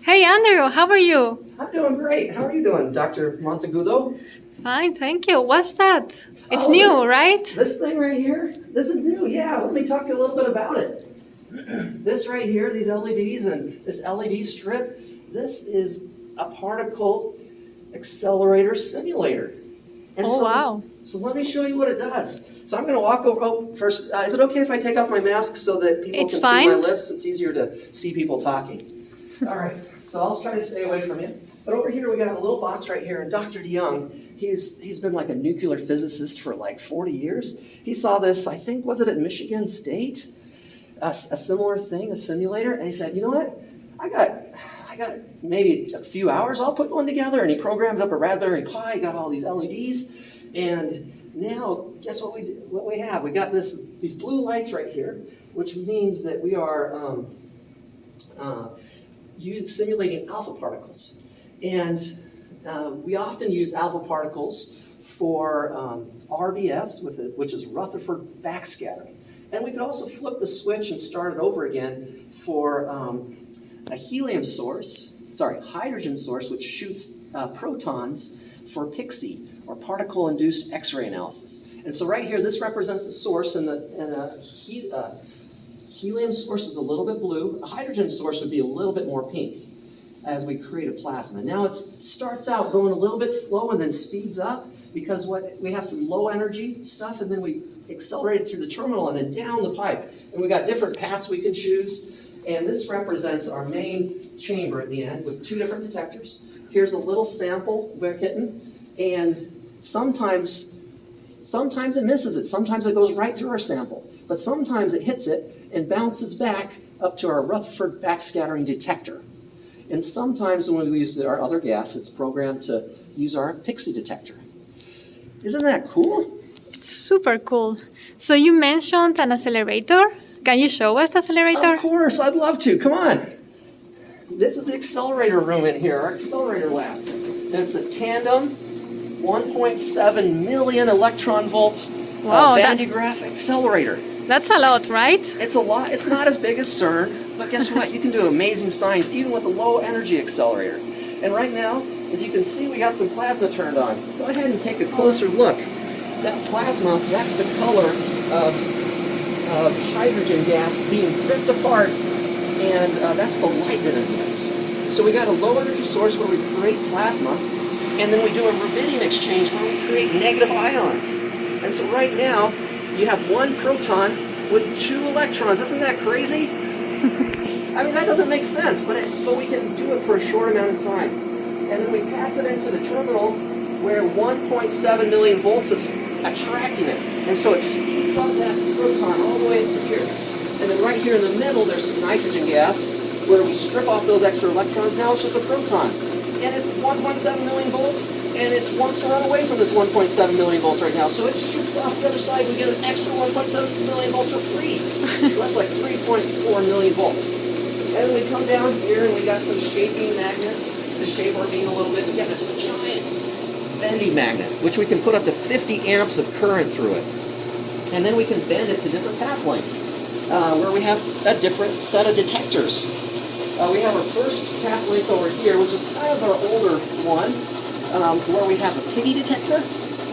Hey Andrew, how are you? I'm doing great. How are you doing, Dr. Monteagudo? Fine, thank you. What's that? It's Oh, new, right? This thing right here, this is new. Yeah, let me talk to you a little bit about it. This right here, these LEDs and this LED strip, this is a particle accelerator simulator. And Wow. So let me show you what it does. So I'm going to walk over. Oh, first, is it okay if I take off my mask so that people It's can fine. see my lips? It's easier to see people talking. All right, so I'll try to stay away from you. But over here we got a little box right here, and Dr. DeYoung, he's been like a nuclear physicist for like 40 years. He saw this, I think, was it at Michigan State? A similar thing, a simulator, and he said, you know what? I got maybe a few hours. I'll put one together, and he programmed up a Raspberry Pi, got all these LEDs, and now guess what we have? We got these blue lights right here, which means that we are simulating alpha particles, and we often use alpha particles for RBS, which is Rutherford backscattering. And we could also flip the switch and start it over again for a hydrogen source, which shoots protons for PIXI, or particle-induced X-ray analysis. And so right here, this represents the source, and the helium source is a little bit blue. A hydrogen source would be a little bit more pink as we create a plasma. Now it starts out going a little bit slow and then speeds up because we have some low energy stuff, and then we accelerate it through the terminal and then down the pipe. And we got different paths we can choose. And this represents our main chamber at the end with two different detectors. Here's a little sample we're hitting, and sometimes it misses it. Sometimes it goes right through our sample, but sometimes it hits it and bounces back up to our Rutherford backscattering detector. And sometimes when we use our other gas, it's programmed to use our PIXI detector. Isn't that cool? It's super cool. So you mentioned an accelerator. Can you show us the accelerator? Of course, I'd love to. Come on. This is the accelerator room in here, our accelerator lab. And it's a Tandom 1.7 million electron volts VanderWerf accelerator. That's a lot, right? It's a lot. It's not as big as CERN, but guess what? You can do amazing science even with a low energy accelerator. And right now, as you can see, we got some plasma turned on. Go ahead and take a closer look. That plasma, that's the color of hydrogen gas being ripped apart, and that's the light that it emits. So we got a low energy source where we create plasma, and then we do a rubidium exchange where we create negative ions. And so right now, you have one proton with two electrons. Isn't that crazy? I mean, that doesn't make sense, but we can do it for a short amount of time. And then we pass it into the terminal where 1.7 million volts is attracting it. And so it speeds up that proton all the way through here. And then right here in the middle, there's some nitrogen gas where we strip off those extra electrons. Now it's just a proton. And it's 1.7 million volts, and it wants to run away from this 1.7 million volts right now. So it shoots off the other side. We get an extra 1.7 million volts for free. So that's like 3.4 million volts. And then we come down here, and we got some shaping magnets to shape our beam a little bit. We got this giant bending magnet, which we can put up to 50 amps of current through it. And then we can bend it to different path lengths, where we have a different set of detectors. We have our first path length over here, which is kind of our older one, where we have a PIGI detector.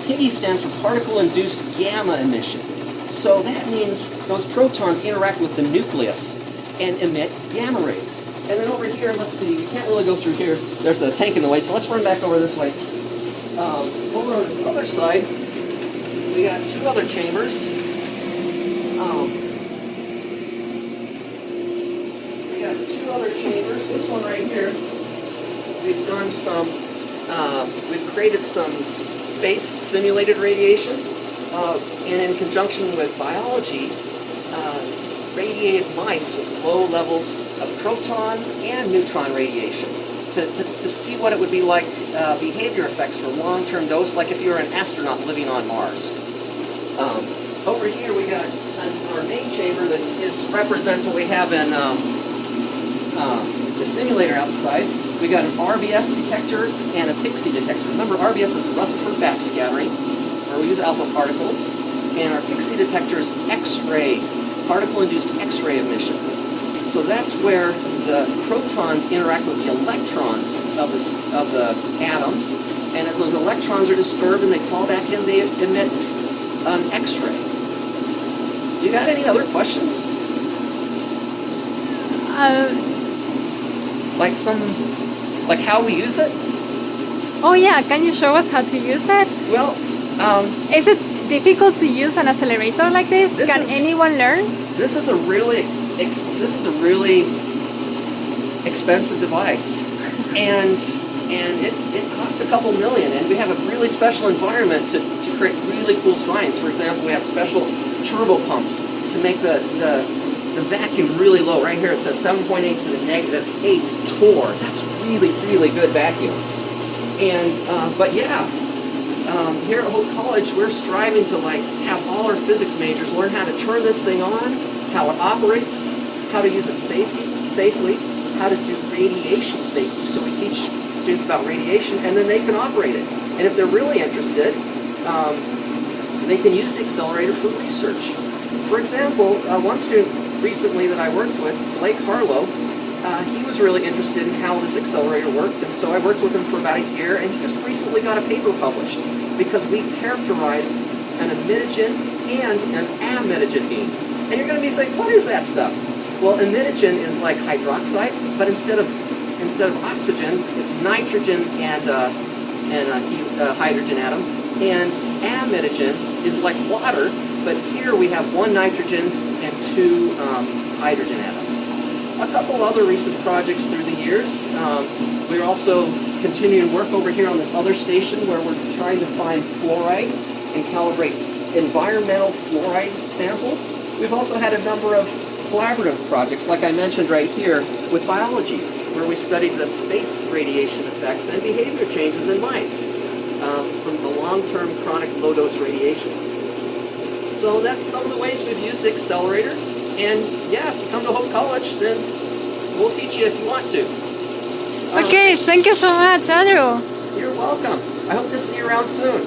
PIGI stands for particle-induced gamma emission. So that means those protons interact with the nucleus and emit gamma rays. And then over here, let's see, you can't really go through here. There's a tank in the way, so let's run back over this way. Over on this other side, we got two other chambers. We got two other chambers. This one right here, we've done some, we've created some space simulated radiation, and in conjunction with biology, radiated mice with low levels of proton and neutron radiation to see what it would be like behavior effects for long-term dose, like if you were an astronaut living on Mars. Over here we got our main chamber that represents what we have in the simulator outside. We got an RBS detector and a PIXI detector. Remember, RBS is Rutherford backscattering, where we use alpha particles, and our PIXI detector is X-ray, particle-induced X-ray emission. So that's where the protons interact with the electrons of the atoms, and as those electrons are disturbed and they fall back in, they emit an X-ray. You got any other questions? Like how we use it? Oh yeah, can you show us how to use it? Well, is it difficult to use an accelerator like this? Can anyone learn? This is a really expensive device, and it costs a couple million, and we have a really special environment to create really cool science. For example, we have special turbo pumps to make the vacuum really low. Right here it says 7.8 to the -8 torr. That's really good vacuum. And but yeah, here at Hope College we're striving to have all our physics majors learn how to turn this thing on, how it operates, how to use it safely, how to do radiation safety. So we teach students about radiation, and then they can operate it. And if they're really interested, they can use the accelerator for research. For example, one student recently that I worked with, Blake Harlow, he was really interested in how this accelerator worked, and so I worked with him for about a year, and he just recently got a paper published because we characterized an emitogen and an amitogen beam. And you're going to be saying, what is that stuff? Well, emitogen is like hydroxide, but instead of oxygen, it's nitrogen and a hydrogen atom. And amitogen is like water, but here we have one nitrogen and two hydrogen atoms. A couple other recent projects through the years. We're also continuing work over here on this other station where we're trying to find fluoride and calibrate environmental fluoride samples. We've also had a number of collaborative projects, like I mentioned right here, with biology, where we studied the space radiation effects and behavior changes in mice from the long-term chronic low-dose radiation. So that's some of the ways we've used the accelerator. And yeah, if you come to Hope College, then we'll teach you if you want to. Okay, thank you so much, Andrew. You're welcome. I hope to see you around soon.